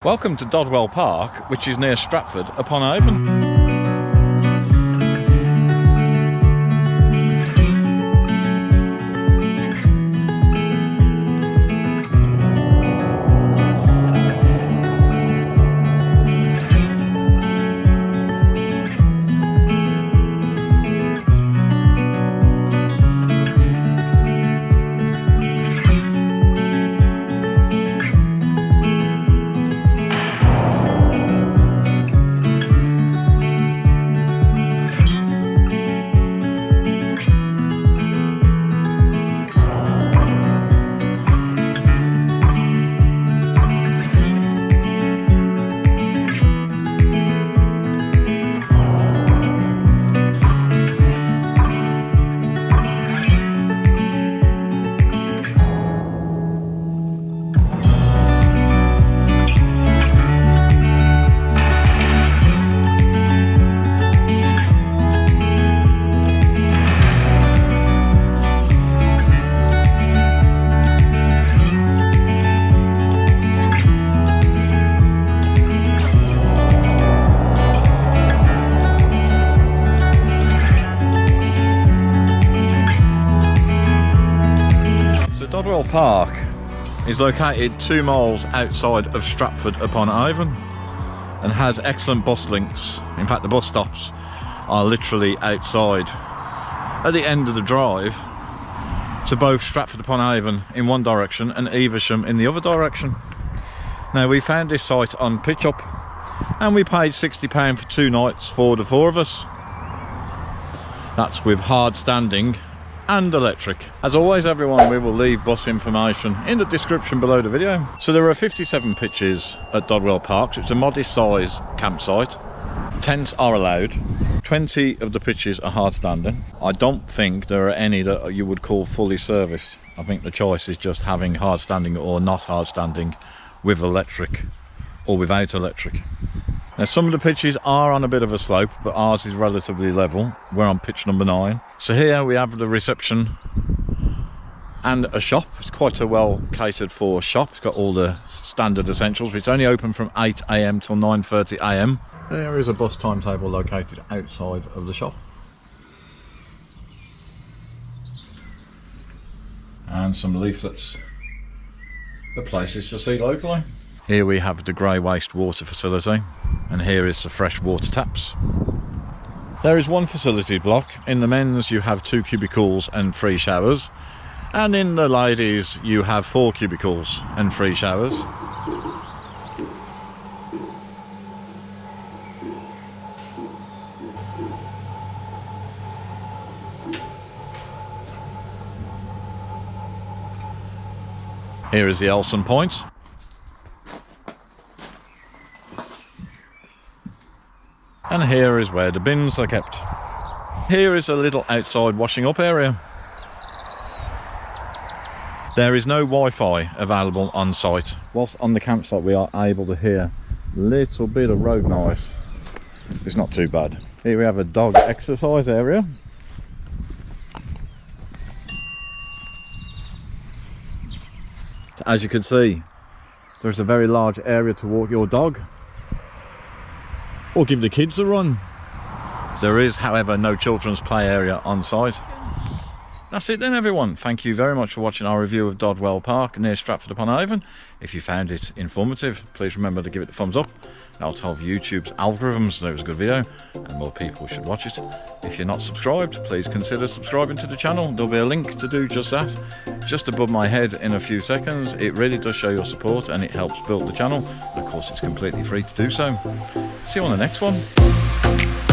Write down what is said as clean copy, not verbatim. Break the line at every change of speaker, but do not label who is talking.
Welcome to Dodwell Park, which is near Stratford-upon-Avon. Dodwell Park is located 2 miles outside of Stratford-upon-Avon and has excellent bus links. In fact, the bus stops are literally outside at the end of the drive to both Stratford-upon-Avon in one direction and Evesham in the other direction. Now, we found this site on Pitch Up and we paid £60 for 2 nights for the 4 of us. That's with hard standing and electric. As always, everyone, we will leave bus information in the description below the video. So there are 57 pitches at Dodwell Park, so it's a modest size campsite. Tents are allowed. 20 of the pitches are hard standing. I don't think there are any that you would call fully serviced. I think the choice is just having hard standing or not hard standing with electric or without electric. Now, some of the pitches are on a bit of a slope, but ours is relatively level. We're on pitch number 9. So here we have the reception and a shop. It's quite a well catered for shop. It's got all the standard essentials. It's only open from 8 AM till 9:30 AM. There is a bus timetable located outside of the shop. And some leaflets for places to see locally. Here we have the grey waste water facility, and here is the fresh water taps. There is one facility block. In the men's you have 2 cubicles and 3 showers, and in the ladies you have 4 cubicles and 3 showers. Here is the Elson Point. And here is where the bins are kept. Here is a little outside washing up area. There is no Wi-Fi available on site. Whilst on the campsite we are able to hear a little bit of road noise. It's not too bad. Here we have a dog exercise area. As you can see, there's a very large area to walk your dog or give the kids a run. There is, however, no children's play area on site. That's it then, everyone. Thank you very much for watching our review of Dodwell Park near Stratford-upon-Avon. If you found it informative, please remember to give it a thumbs up. That'll tell YouTube's algorithms that it was a good video and more people should watch it. If you're not subscribed, please consider subscribing to the channel. There'll be a link to do just that, just above my head in a few seconds. It really does show your support and it helps build the channel. Of course, it's completely free to do so. See you on the next one.